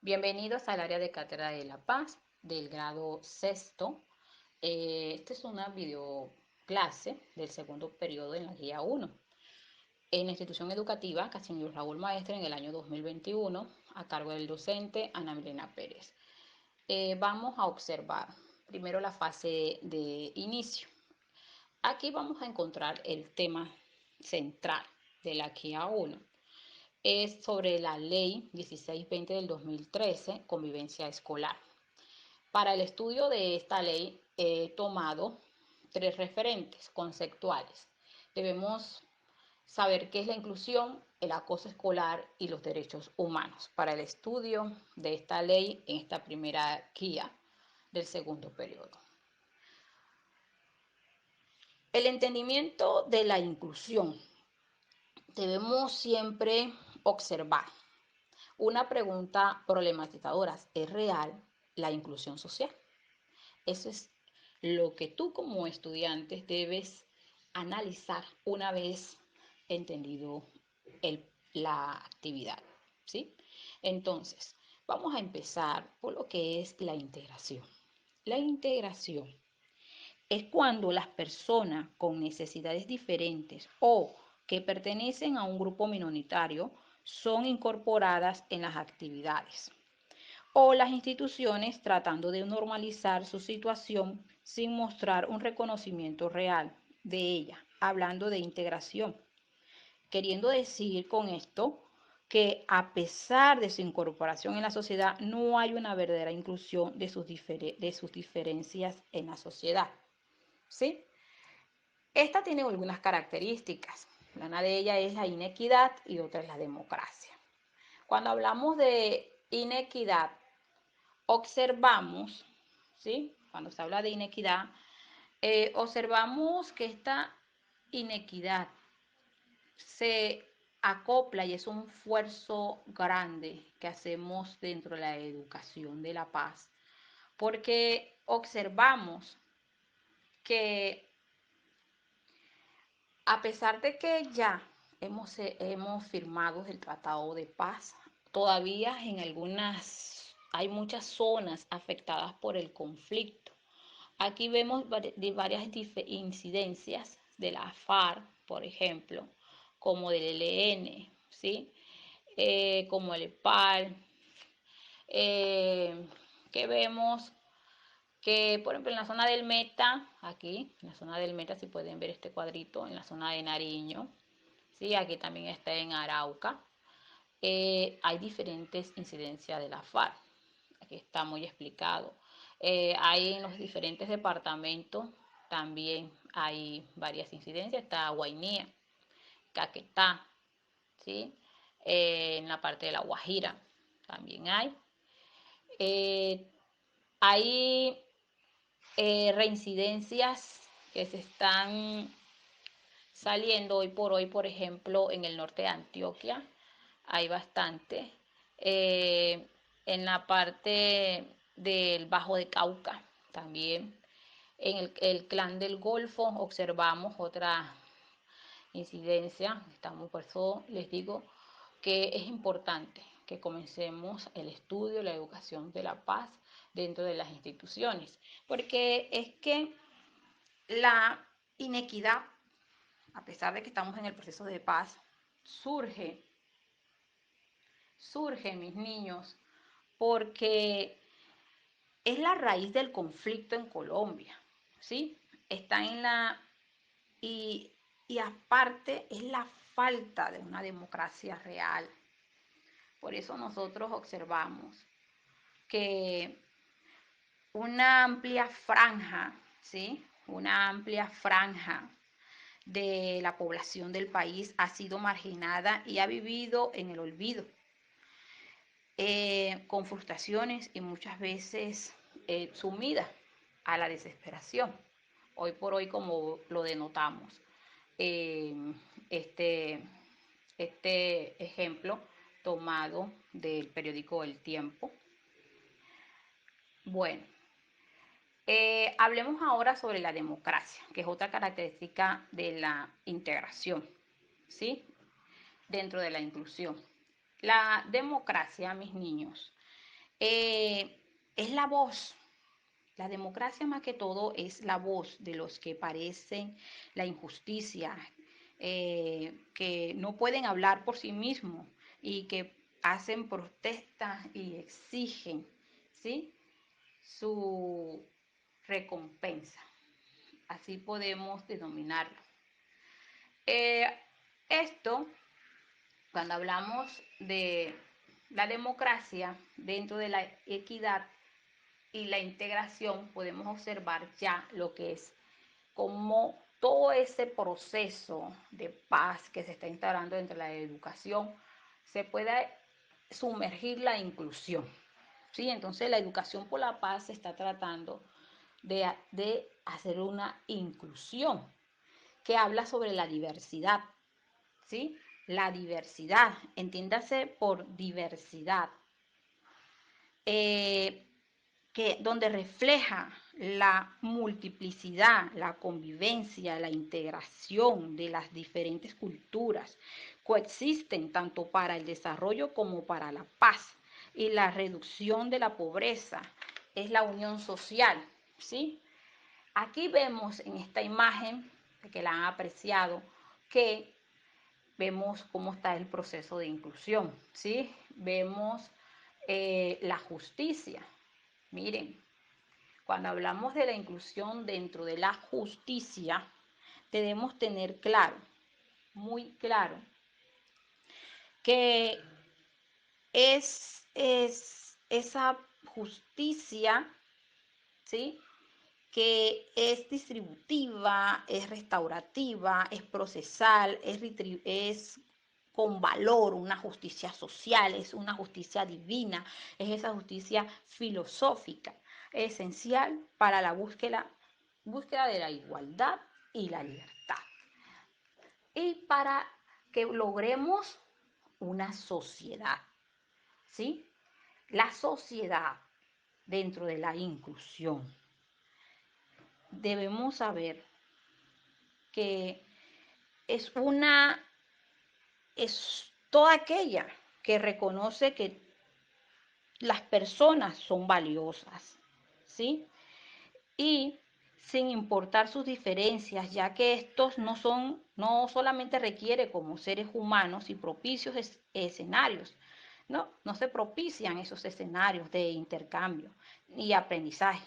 Bienvenidos al área de Cátedra de La Paz del grado sexto. Esta es una videoclase del segundo periodo en la guía 1. En la institución educativa Casimiro Raúl Maestre en el año 2021, a cargo del docente Ana Milena Pérez. Vamos a observar primero la fase de inicio. Aquí vamos a encontrar el tema central de la guía 1. Es sobre la ley 1620 del 2013, convivencia escolar. Para el estudio de esta ley he tomado tres referentes conceptuales. Debemos saber qué es la inclusión, el acoso escolar y los derechos humanos para el estudio de esta ley en esta primera guía del segundo periodo. El entendimiento de la inclusión. Debemos siempre observar una pregunta problematizadora. ¿Es real la inclusión social? Eso es lo que tú como estudiante debes analizar una vez entendido la actividad, ¿sí? Entonces, vamos a empezar por lo que es la integración. La integración es cuando las personas con necesidades diferentes o que pertenecen a un grupo minoritario son incorporadas en las actividades o las instituciones tratando de normalizar su situación sin mostrar un reconocimiento real de ella, hablando de integración, queriendo decir con esto que a pesar de su incorporación en la sociedad, no hay una verdadera inclusión de sus diferencias en la sociedad. ¿Sí? Esta tiene algunas características. Una de ellas es la inequidad y otra es la democracia. Cuando hablamos de inequidad, observamos, ¿sí? Cuando se habla de inequidad, observamos que esta inequidad se acopla y es un esfuerzo grande que hacemos dentro de la educación de la paz, porque observamos que a pesar de que ya hemos firmado el Tratado de Paz, todavía hay muchas zonas afectadas por el conflicto. Aquí vemos varias incidencias de la FARC, por ejemplo, como del ELN, ¿sí? Como el EPAL, que vemos que, por ejemplo, en la zona del Meta, aquí, en la zona del Meta, si pueden ver este cuadrito, en la zona de Nariño, ¿sí? Aquí también está en Arauca, hay diferentes incidencias de la FARC. Aquí está muy explicado. Hay en los diferentes departamentos también hay varias incidencias. Está Guainía, Caquetá, ¿sí? En la parte de La Guajira también hay. Eh, hay reincidencias que se están saliendo hoy por hoy, por ejemplo, en el norte de Antioquia, hay bastante. Eh, en la parte del Bajo de Cauca también. En el Clan del Golfo observamos otra incidencia. Por eso les digo que es importante que comencemos el estudio, la educación de la paz dentro de las instituciones, porque es que la inequidad, a pesar de que estamos en el proceso de paz, surge, mis niños, porque es la raíz del conflicto en Colombia, ¿sí? Está en la... Y, y aparte es la falta de una democracia real. Por eso nosotros observamos que una amplia franja, ¿sí? Una amplia franja de la población del país ha sido marginada y ha vivido en el olvido, con frustraciones y muchas veces sumida a la desesperación. Hoy por hoy, como lo denotamos, eh, este, este ejemplo tomado del periódico El Tiempo. Bueno, hablemos ahora sobre la democracia, que es otra característica de la integración, ¿sí? Dentro de la inclusión. La democracia, mis niños, es la voz. La democracia más que todo es la voz de los que padecen la injusticia, que no pueden hablar por sí mismos y que hacen protestas y exigen, ¿sí?, su recompensa. Así podemos denominarlo. Eh, Esto, cuando hablamos de la democracia dentro de la equidad y la integración, podemos observar ya lo que es como todo ese proceso de paz que se está instaurando entre la educación se puede sumergir la inclusión. ¿Sí? Entonces la educación por la paz se está tratando de hacer una inclusión que habla sobre la diversidad. ¿Sí? La diversidad, entiéndase por diversidad, eh, donde refleja la multiplicidad, la convivencia, la integración de las diferentes culturas, coexisten tanto para el desarrollo como para la paz y la reducción de la pobreza, es la unión social, ¿sí? Aquí vemos en esta imagen, que la han apreciado, que vemos cómo está el proceso de inclusión, ¿sí? Vemos la justicia. Miren, cuando hablamos de la inclusión dentro de la justicia, debemos tener claro, muy claro, que es esa justicia, ¿sí?, que es distributiva, es restaurativa, es procesal, es con valor, una justicia social, es una justicia divina, es esa justicia filosófica, esencial para la búsqueda de la igualdad y la libertad. Y para que logremos una sociedad, ¿sí? La sociedad dentro de la inclusión. Debemos saber que es toda aquella que reconoce que las personas son valiosas, ¿sí? Y sin importar sus diferencias, ya que estos no solamente requiere como seres humanos y propicios escenarios, no se propician esos escenarios de intercambio y aprendizaje.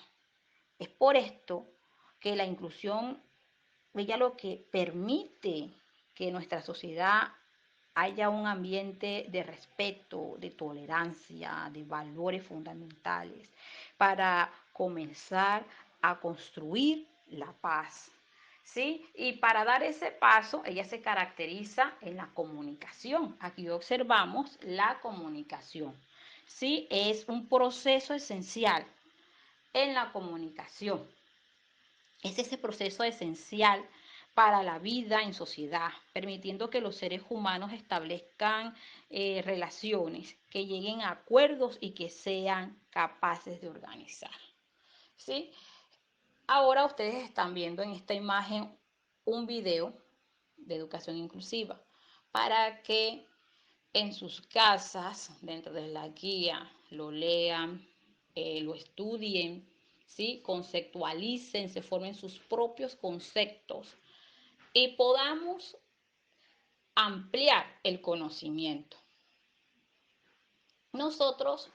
Es por esto que la inclusión, ella lo que permite que nuestra sociedad haya un ambiente de respeto, de tolerancia, de valores fundamentales, para comenzar a construir la paz. ¿Sí? Y para dar ese paso, ella se caracteriza en la comunicación. Aquí observamos la comunicación. ¿Sí? Es un proceso esencial en la comunicación. Es ese proceso esencial para la vida en sociedad, permitiendo que los seres humanos establezcan relaciones, que lleguen a acuerdos y que sean capaces de organizar. ¿Sí? Ahora ustedes están viendo en esta imagen un video de educación inclusiva para que en sus casas, dentro de la guía, lo lean, lo estudien, ¿sí? Conceptualicen, se formen sus propios conceptos y podamos ampliar el conocimiento. Nosotros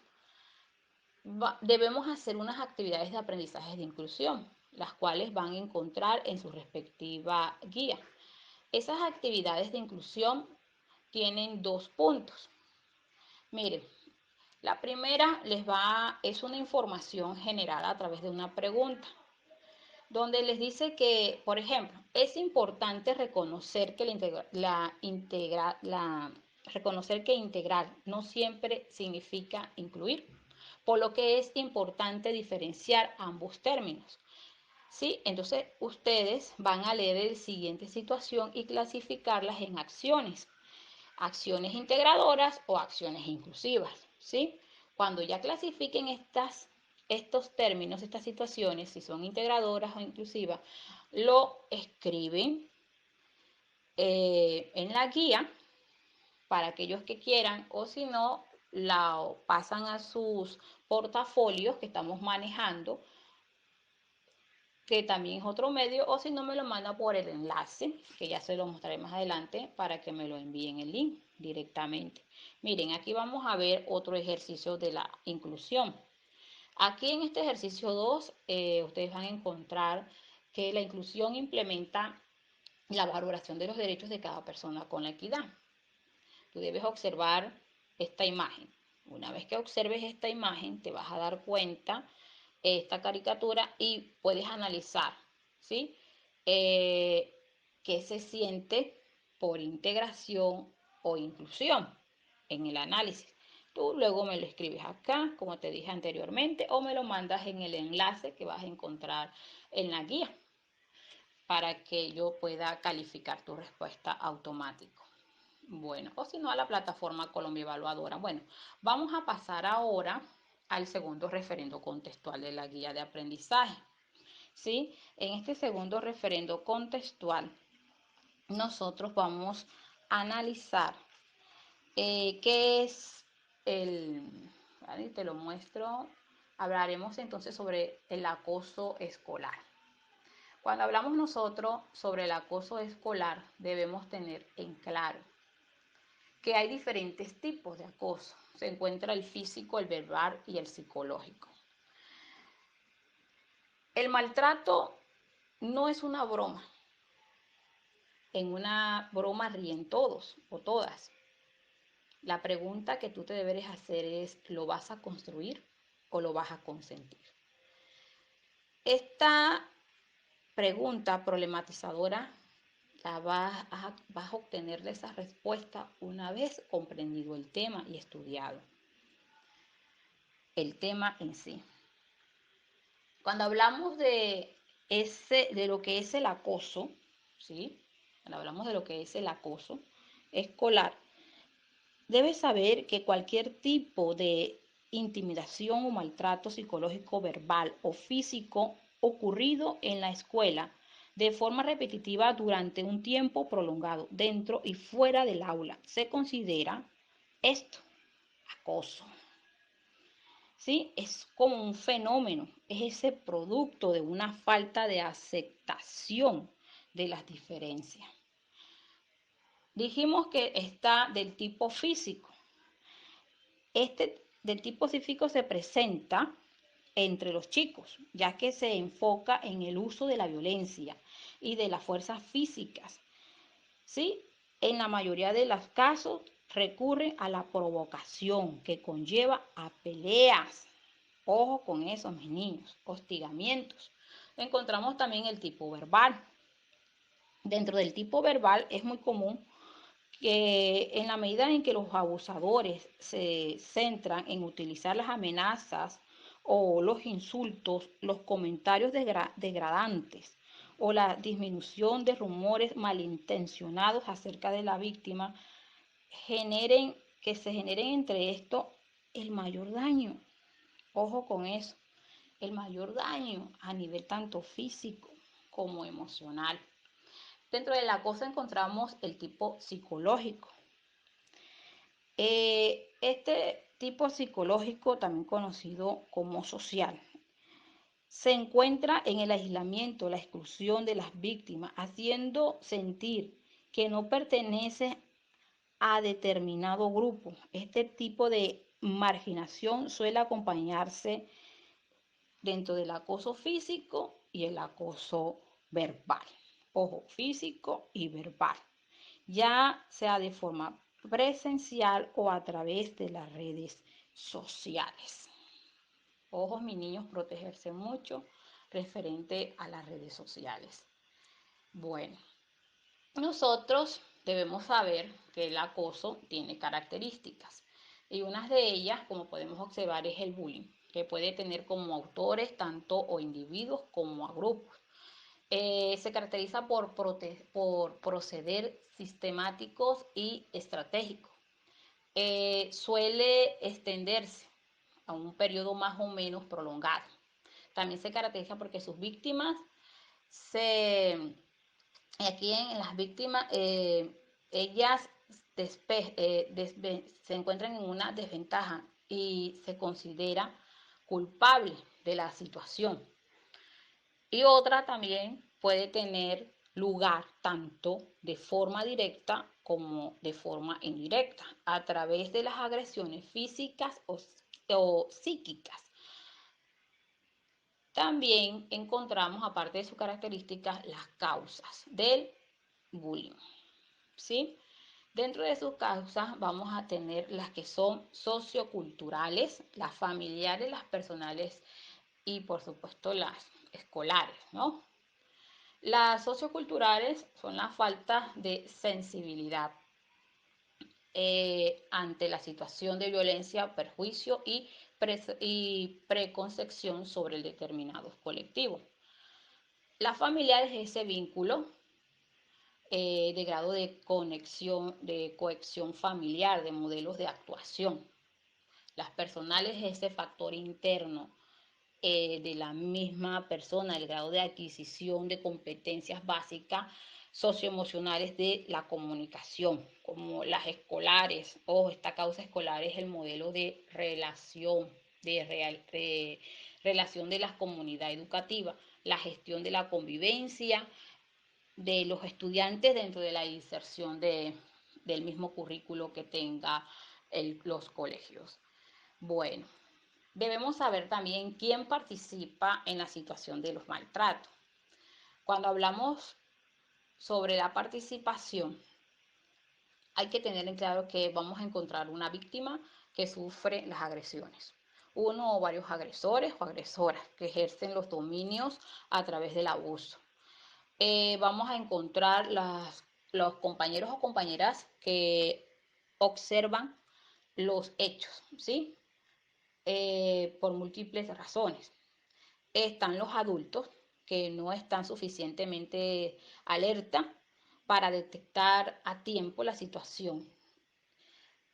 debemos hacer unas actividades de aprendizaje de inclusión, las cuales van a encontrar en su respectiva guía. Esas actividades de inclusión tienen 2 puntos. Miren, la primera es una información generada a través de una pregunta, donde les dice que, por ejemplo, es importante reconocer que reconocer que integrar no siempre significa incluir, por lo que es importante diferenciar ambos términos. ¿Sí? Entonces, ustedes van a leer la siguiente situación y clasificarlas en acciones integradoras o acciones inclusivas, ¿sí? Cuando ya clasifiquen estos términos, estas situaciones, si son integradoras o inclusivas, lo escriben en la guía para aquellos que quieran, o si no, la pasan a sus portafolios que estamos manejando, que también es otro medio, o si no me lo manda por el enlace, que ya se lo mostraré más adelante para que me lo envíen el link directamente. Miren, aquí vamos a ver otro ejercicio de la inclusión. Aquí en este ejercicio 2, ustedes van a encontrar que la inclusión implementa la valoración de los derechos de cada persona con la equidad. Tú debes observar esta imagen. Una vez que observes esta imagen, te vas a dar cuenta esta caricatura y puedes analizar, ¿sí? ¿Qué se siente por integración o inclusión en el análisis? Tú luego me lo escribes acá, como te dije anteriormente, o me lo mandas en el enlace que vas a encontrar en la guía para que yo pueda calificar tu respuesta automático. Bueno, o si no a la plataforma Colombia Evaluadora. Bueno, vamos a pasar ahora al segundo referendo contextual de la guía de aprendizaje. ¿Sí? En este segundo referendo contextual, nosotros vamos a analizar qué es el, ¿vale? Te lo muestro. Hablaremos entonces sobre el acoso escolar. Cuando hablamos nosotros sobre el acoso escolar, debemos tener en claro que hay diferentes tipos de acoso. Se encuentra el físico, el verbal y el psicológico. El maltrato no es una broma. En una broma ríen todos o todas. La pregunta que tú te deberes hacer es, ¿lo vas a construir o lo vas a consentir? Esta pregunta problematizadora vas a obtener esa respuesta una vez comprendido el tema y estudiado el tema en sí. Cuando hablamos de lo que es el acoso, ¿sí? Cuando hablamos de lo que es el acoso escolar, debes saber que cualquier tipo de intimidación o maltrato psicológico, verbal o físico ocurrido en la escuela de forma repetitiva durante un tiempo prolongado dentro y fuera del aula se considera esto, acoso. ¿Sí? Es como un fenómeno, es ese producto de una falta de aceptación de las diferencias. Dijimos que está del tipo físico. Este del tipo físico se presenta entre los chicos, ya que se enfoca en el uso de la violencia y de las fuerzas físicas. ¿Sí? En la mayoría de los casos recurre a la provocación que conlleva a peleas. Ojo con eso, mis niños, hostigamientos. Encontramos también el tipo verbal. Dentro del tipo verbal es muy común que en la medida en que los abusadores se centran en utilizar las amenazas o los insultos, los comentarios degradantes o la disminución de rumores malintencionados acerca de la víctima, que se generen entre esto el mayor daño. Ojo con eso, el mayor daño a nivel tanto físico como emocional. Dentro de la cosa encontramos el tipo psicológico. Este tipo psicológico, también conocido como social, se encuentra en el aislamiento, la exclusión de las víctimas, haciendo sentir que no pertenece a determinado grupo. Este tipo de marginación suele acompañarse dentro del acoso físico y el acoso verbal. Ojo, físico y verbal, ya sea de forma presencial o a través de las redes sociales. Ojo, mis niños, protegerse mucho referente a las redes sociales. Bueno, nosotros debemos saber que el acoso tiene características y una de ellas, como podemos observar, es el bullying, que puede tener como autores tanto o individuos como a grupos. Se caracteriza por proceder sistemáticos y estratégicos. Suele extenderse a un periodo más o menos prolongado. También se caracteriza porque sus víctimas aquí en las víctimas, ellas se encuentran en una desventaja y se considera culpable de la situación. Y otra también puede tener lugar tanto de forma directa como de forma indirecta, a través de las agresiones físicas o psíquicas. También encontramos, aparte de sus características, las causas del bullying, ¿sí? Dentro de sus causas vamos a tener las que son socioculturales, las familiares, las personales y por supuesto las escolares, ¿no? Las socioculturales son la falta de sensibilidad ante la situación de violencia, perjuicio y preconcepción sobre el determinado colectivo. Las familiares es ese vínculo de grado de conexión, de cohesión familiar, de modelos de actuación. Las personales es ese factor interno de la misma persona, el grado de adquisición de competencias básicas socioemocionales de la comunicación, como las escolares. Esta causa escolar es el modelo de relación, de relación de la comunidad educativa, la gestión de la convivencia de los estudiantes dentro de la inserción del mismo currículo que tenga los colegios. Bueno, debemos saber también quién participa en la situación de los maltratos. Cuando hablamos sobre la participación, hay que tener en claro que vamos a encontrar una víctima que sufre las agresiones. Uno o varios agresores o agresoras que ejercen los dominios a través del abuso. Vamos a encontrar los compañeros o compañeras que observan los hechos, ¿sí? Por múltiples razones. Están los adultos que no están suficientemente alerta para detectar a tiempo la situación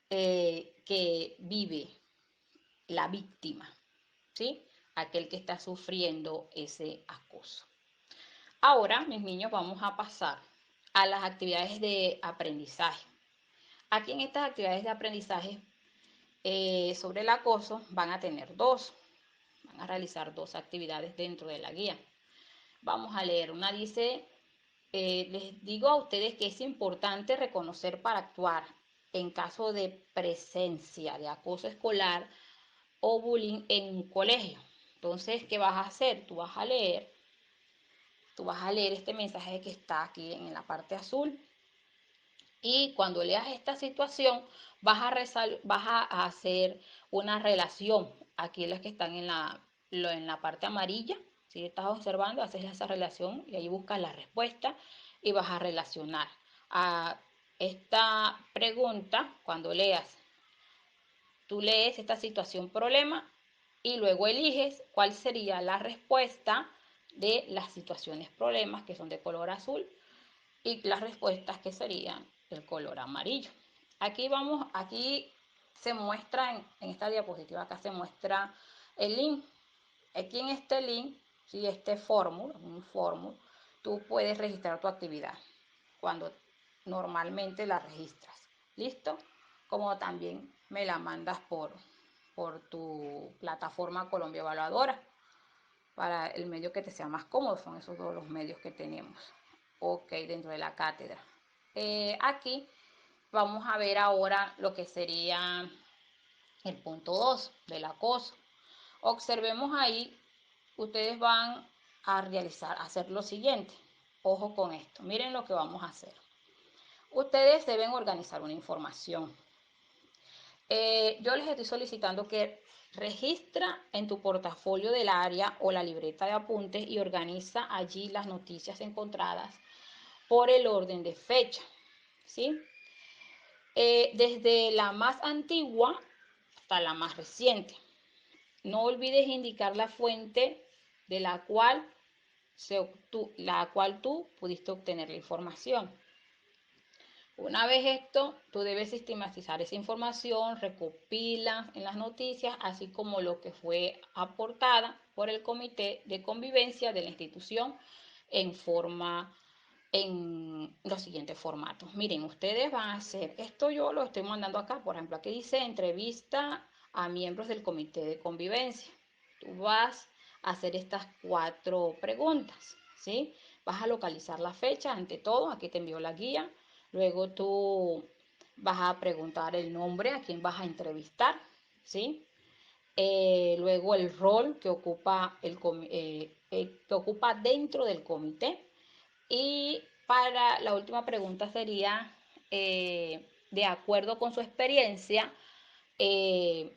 que vive la víctima, ¿sí? Aquel que está sufriendo ese acoso. Ahora, mis niños, vamos a pasar a las actividades de aprendizaje. Aquí en estas actividades de aprendizaje sobre el acoso van a tener van a realizar dos actividades dentro de la guía. Vamos a leer. Una dice, les digo a ustedes que es importante reconocer para actuar en caso de presencia de acoso escolar o bullying en un colegio. Entonces, ¿qué vas a hacer? Tú vas a leer este mensaje que está aquí en la parte azul. Y cuando leas esta situación, vas a hacer una relación. Aquí las que están en la parte amarilla, si estás observando, haces esa relación y ahí buscas la respuesta y vas a relacionar a esta pregunta. Cuando tú lees esta situación problema y luego eliges cuál sería la respuesta de las situaciones problemas que son de color azul y las respuestas que serían el color amarillo. Aquí se muestra en esta diapositiva, acá se muestra el link. Aquí en este link, si este un fórmula, tú puedes registrar tu actividad cuando normalmente la registras. ¿Listo? Como también me la mandas por tu plataforma Colombia Evaluadora para el medio que te sea más cómodo. Son esos dos los medios que tenemos. Ok, dentro de la cátedra. Aquí vamos a ver ahora lo que sería el punto 2 del acoso. Observemos ahí, ustedes van a hacer lo siguiente. Ojo con esto, miren lo que vamos a hacer. Ustedes deben organizar una información. Yo les estoy solicitando que registra en tu portafolio del área o la libreta de apuntes y organiza allí las noticias encontradas por el orden de fecha, ¿sí? Desde la más antigua hasta la más reciente. No olvides indicar la fuente de la cual tú pudiste obtener la información. Una vez esto, tú debes sistematizar esa información, recopila en las noticias, así como lo que fue aportada por el Comité de Convivencia de la institución en forma en los siguientes formatos. Miren, ustedes van a hacer, esto yo lo estoy mandando acá, por ejemplo, aquí dice entrevista a miembros del comité de convivencia. Tú vas a hacer estas 4 preguntas, ¿sí? Vas a localizar la fecha, ante todo, aquí te envío la guía. Luego tú vas a preguntar el nombre a quien vas a entrevistar, ¿sí? Luego el rol que ocupa, que ocupa dentro del comité. Y para la última pregunta sería, de acuerdo con su experiencia, eh,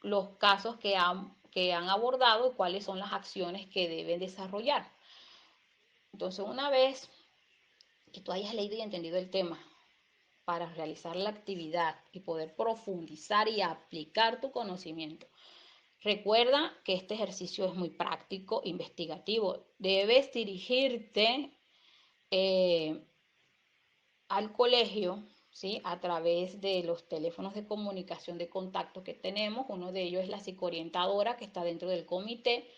los casos que han abordado y cuáles son las acciones que deben desarrollar. Entonces, una vez que tú hayas leído y entendido el tema para realizar la actividad y poder profundizar y aplicar tu conocimiento, recuerda que este ejercicio es muy práctico, investigativo. Debes dirigirte eh, al colegio, ¿sí? A través de los teléfonos de comunicación de contacto que tenemos. Uno de ellos es la psicoorientadora que está dentro del comité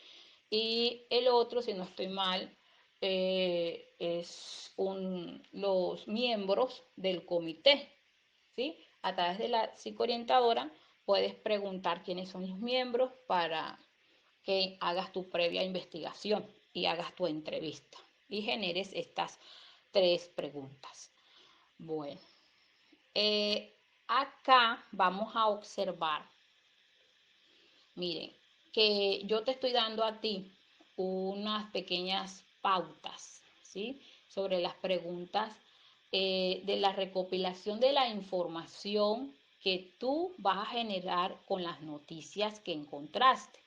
y el otro, si no estoy mal, los miembros del comité, ¿sí? A través de la psicoorientadora puedes preguntar quiénes son los miembros para que hagas tu previa investigación y hagas tu entrevista y generes estas 3 preguntas. Bueno, acá vamos a observar, miren, que yo te estoy dando a ti unas pequeñas pautas, ¿sí? Sobre las preguntas de la recopilación de la información que tú vas a generar con las noticias que encontraste.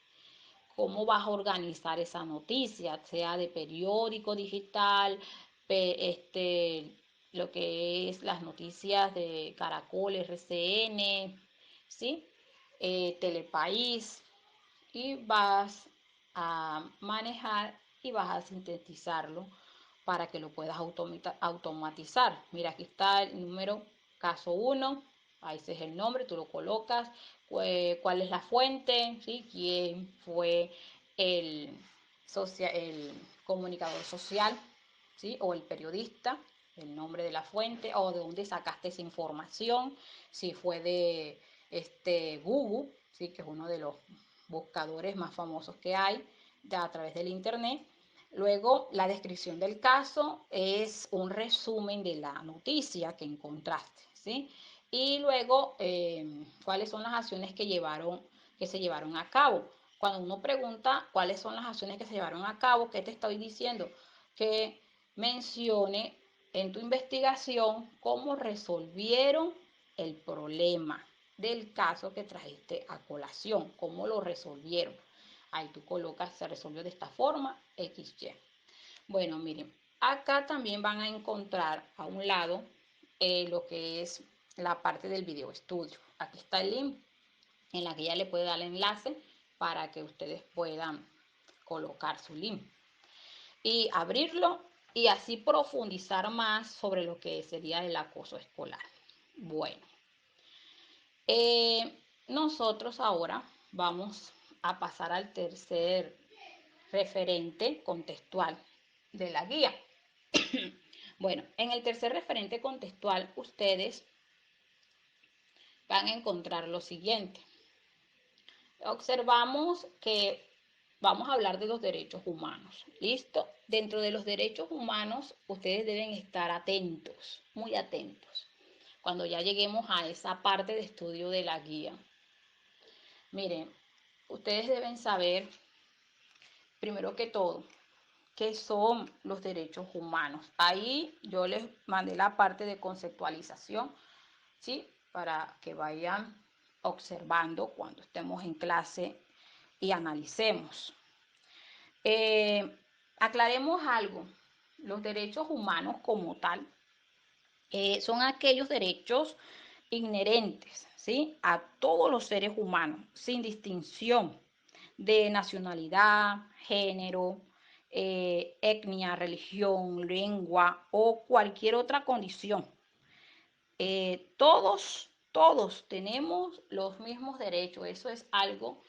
¿Cómo vas a organizar esa noticia? Sea de periódico digital, lo que es las noticias de Caracol, RCN, ¿sí? Telepaís, y vas a manejar y vas a sintetizarlo para que lo puedas automatizar. Mira, aquí está el número caso 1, ahí ese es el nombre, tú lo colocas, cuál es la fuente, ¿sí? Quién fue el, el comunicador social, ¿sí? O el periodista, el nombre de la fuente o de dónde sacaste esa información, si fue de Google, ¿sí? Que es uno de los buscadores más famosos que hay a través del internet. Luego, la descripción del caso es un resumen de la noticia que encontraste, ¿sí? Y luego, cuáles son las acciones que se llevaron a cabo. Cuando uno pregunta cuáles son las acciones que se llevaron a cabo, ¿qué te estoy diciendo? Que mencione en tu investigación cómo resolvieron el problema del caso que trajiste a colación, cómo lo resolvieron. Ahí tú colocas, se resolvió de esta forma, XY. Bueno, miren, acá también van a encontrar a un lado lo que es la parte del video estudio. Aquí está el link en la que ya le puede dar el enlace para que ustedes puedan colocar su link y abrirlo y así profundizar más sobre lo que sería el acoso escolar. Bueno, nosotros ahora vamos a pasar al tercer referente contextual de la guía. Bueno, en el tercer referente contextual ustedes van a encontrar lo siguiente. Observamos que vamos a hablar de los derechos humanos. ¿Listo? Dentro de los derechos humanos ustedes deben estar atentos, muy atentos, cuando ya lleguemos a esa parte de estudio de la guía. Miren, ustedes deben saber, primero que todo, qué son los derechos humanos. Ahí yo les mandé la parte de conceptualización, ¿sí? Para que vayan observando cuando estemos en clase y analicemos. Aclaremos algo. Los derechos humanos como tal son aquellos derechos inherentes, ¿sí? A todos los seres humanos, sin distinción de nacionalidad, género, etnia, religión, lengua o cualquier otra condición. Todos tenemos los mismos derechos. Eso es algo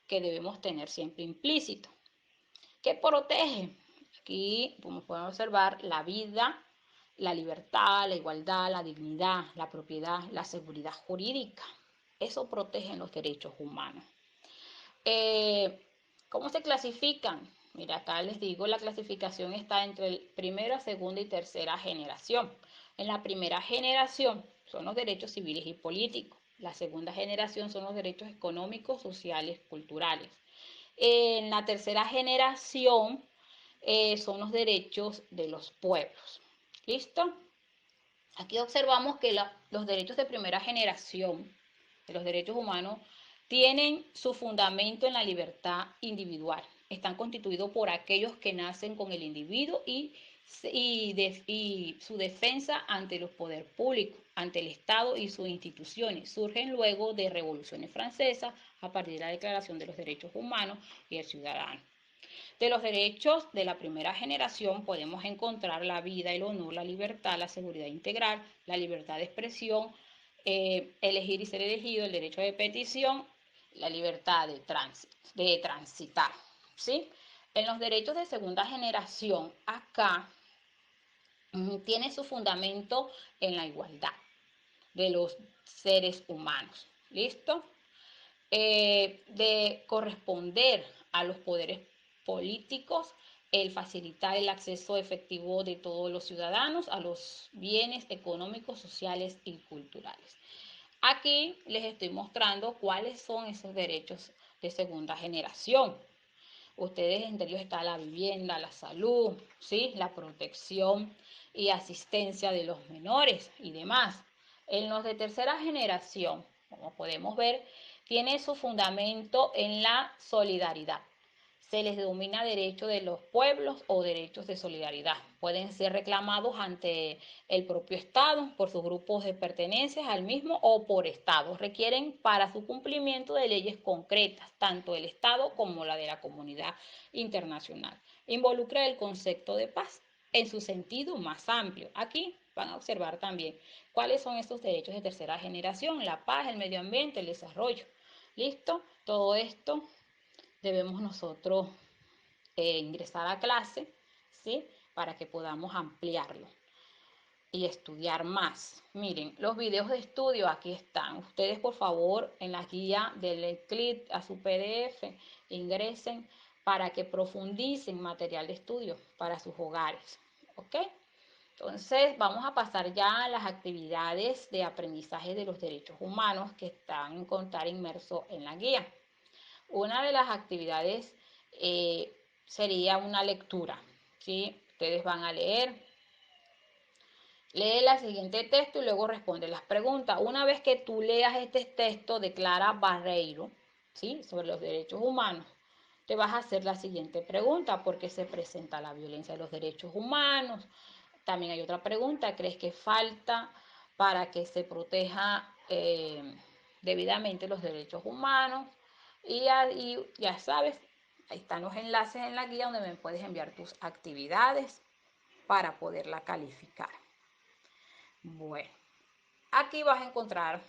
que debemos tener siempre implícito. ¿Qué protege? Aquí, como pueden observar, la vida, la libertad, la igualdad, la dignidad, la propiedad, la seguridad jurídica. Eso protege los derechos humanos. ¿Cómo se clasifican? Mira, acá les digo, la clasificación está entre primera, segunda y tercera generación. En la primera generación son los derechos civiles y políticos. La segunda generación son los derechos económicos, sociales, culturales. En la tercera generación son los derechos de los pueblos. ¿Listo? Aquí observamos que los derechos de primera generación, de los derechos humanos, tienen su fundamento en la libertad individual. Están constituidos por aquellos que nacen con el individuo y su defensa ante los poderes públicos, ante el Estado y sus instituciones. Surgen luego de revoluciones francesas a partir de la Declaración de los Derechos Humanos y el Ciudadano. De los derechos de la primera generación podemos encontrar la vida, el honor, la libertad, la seguridad integral, la libertad de expresión, elegir y ser elegido, el derecho de petición, la libertad de transitar. ¿Sí? En los derechos de segunda generación, acá tiene su fundamento en la igualdad de los seres humanos. ¿Listo? De corresponder a los poderes políticos, el facilitar el acceso efectivo de todos los ciudadanos a los bienes económicos, sociales y culturales. Aquí les estoy mostrando cuáles son esos derechos de segunda generación. Ustedes, entre ellos está la vivienda, la salud, ¿sí? La protección y asistencia de los menores y demás. En los de tercera generación, como podemos ver, tiene su fundamento en la solidaridad. Se les denomina derecho de los pueblos o derechos de solidaridad. Pueden ser reclamados ante el propio Estado por sus grupos de pertenencias al mismo o por Estados. Requieren para su cumplimiento de leyes concretas, tanto el Estado como la de la comunidad internacional. Involucra el concepto de paz en su sentido más amplio. Aquí van a observar también cuáles son estos derechos de tercera generación: la paz, el medio ambiente, el desarrollo. ¿Listo? Todo esto debemos nosotros ingresar a clase, ¿sí? Para que podamos ampliarlo y estudiar más. Miren, los videos de estudio aquí están. Ustedes, por favor, en la guía denle clic a su PDF, ingresen para que profundicen material de estudio para sus hogares. ¿Ok? Entonces, vamos a pasar ya a las actividades de aprendizaje de los derechos humanos que están en contar inmerso en la guía. Una de las actividades sería una lectura, ¿sí? Ustedes van a leer. Lee el siguiente texto y luego responde las preguntas. Una vez que tú leas este texto de Clara Barreiro, ¿sí? Sobre los derechos humanos, te vas a hacer la siguiente pregunta: ¿por qué se presenta la violencia de los derechos humanos? También hay otra pregunta: ¿crees que falta para que se proteja debidamente los derechos humanos? Y ya sabes, ahí están los enlaces en la guía donde me puedes enviar tus actividades para poderla calificar. Bueno, aquí vas a encontrar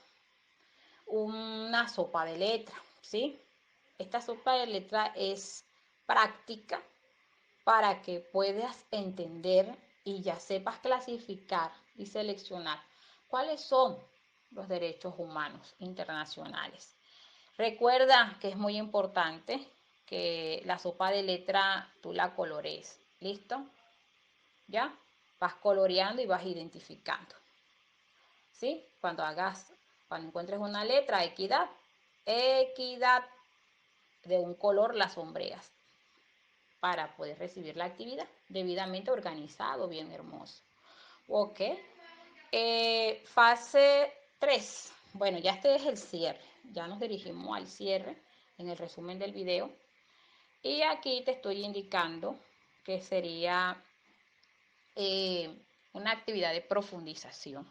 una sopa de letra, ¿sí? Esta sopa de letra es práctica para que puedas entender y ya sepas clasificar y seleccionar cuáles son los derechos humanos internacionales. Recuerda que es muy importante que la sopa de letra tú la colorees. ¿Listo? ¿Ya? Vas coloreando y vas identificando. ¿Sí? Cuando encuentres una letra, equidad de un color la sombreas para poder recibir la actividad debidamente organizado, bien hermoso. Ok. Fase 3. Bueno, ya este es el cierre. Ya nos dirigimos al cierre en el resumen del video. Y aquí te estoy indicando que sería una actividad de profundización.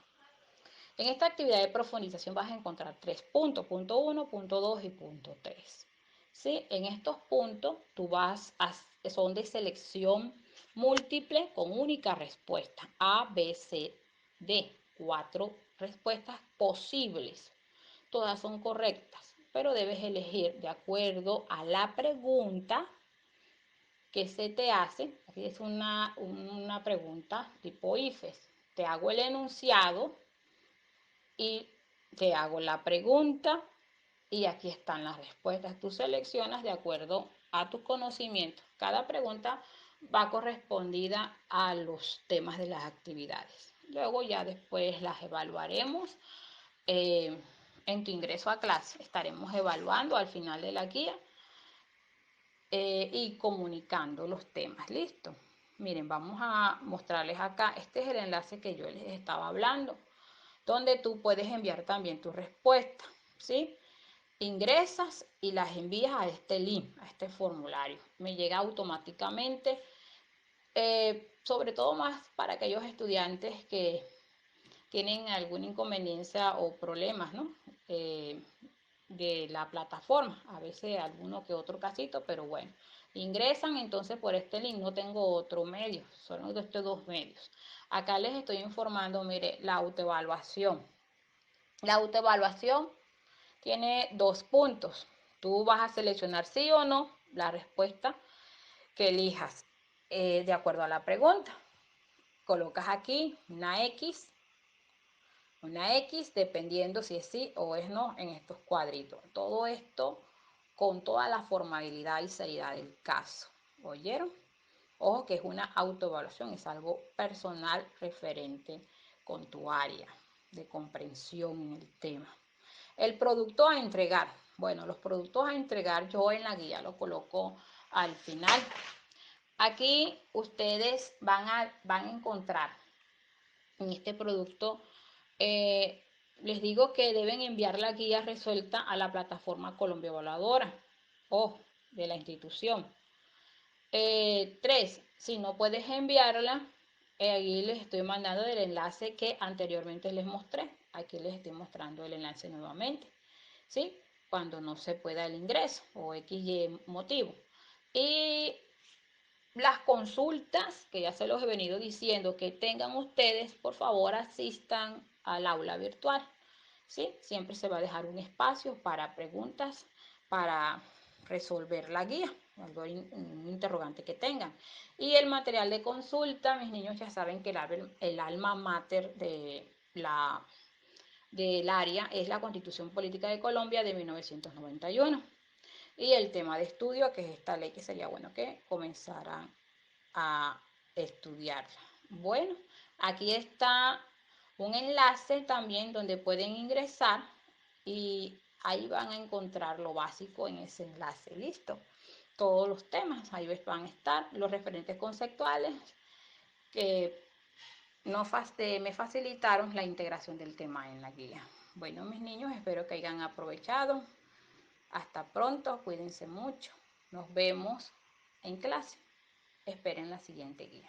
En esta actividad de profundización vas a encontrar 3 puntos: punto 1, punto 2 y punto 3. ¿Sí? En estos puntos son de selección múltiple con única respuesta: A, B, C, D. 4 respuestas posibles. Todas son correctas, pero debes elegir de acuerdo a la pregunta que se te hace. Aquí es una pregunta tipo IFES. te hago el enunciado y te hago la pregunta y aquí están las respuestas. Tú seleccionas de acuerdo a tus conocimientos. Cada pregunta va correspondida a los temas de las actividades. Luego ya después las evaluaremos en tu ingreso a clase. Estaremos evaluando al final de la guía y comunicando los temas. ¿Listo? Miren, vamos a mostrarles acá. Este es el enlace que yo les estaba hablando, donde tú puedes enviar también tu respuesta, ¿sí? Ingresas y las envías a este link, a este formulario. Me llega automáticamente, sobre todo más para aquellos estudiantes que tienen alguna inconveniencia o problemas, ¿no? De la plataforma, a veces alguno que otro casito, pero bueno, ingresan entonces por este link. No tengo otro medio, solo estos dos medios. Acá les estoy informando, mire, la autoevaluación. La autoevaluación tiene 2 puntos. Tú vas a seleccionar sí o no la respuesta que elijas de acuerdo a la pregunta. Colocas aquí una X dependiendo si es sí o es no en estos cuadritos. Todo esto con toda la formabilidad y seriedad del caso. ¿Oyeron? Ojo que es una autoevaluación, es algo personal referente con tu área de comprensión en el tema. El producto a entregar. Bueno, los productos a entregar yo en la guía lo coloco al final. Aquí ustedes van a encontrar en este producto, les digo que deben enviar la guía resuelta a la plataforma Colombia Evaluadora o de la institución. 3, si no puedes enviarla, ahí les estoy mandando el enlace que anteriormente les mostré. Aquí les estoy mostrando el enlace nuevamente, ¿sí? Cuando no se pueda el ingreso o XY motivo. Y las consultas, que ya se los he venido diciendo, que tengan ustedes, por favor asistan al aula virtual, ¿sí? Siempre se va a dejar un espacio para preguntas, para resolver la guía, un interrogante que tengan. Y el material de consulta, mis niños ya saben que el alma mater del área es la Constitución Política de Colombia de 1991. Y el tema de estudio, que es esta ley, que sería bueno que comenzaran a estudiarla. Bueno, aquí está un enlace también donde pueden ingresar y ahí van a encontrar lo básico en ese enlace. Listo. Todos los temas, ahí van a estar los referentes conceptuales que me facilitaron la integración del tema en la guía. Bueno, mis niños, espero que hayan aprovechado. Hasta pronto, cuídense mucho. Nos vemos en clase. Esperen la siguiente guía.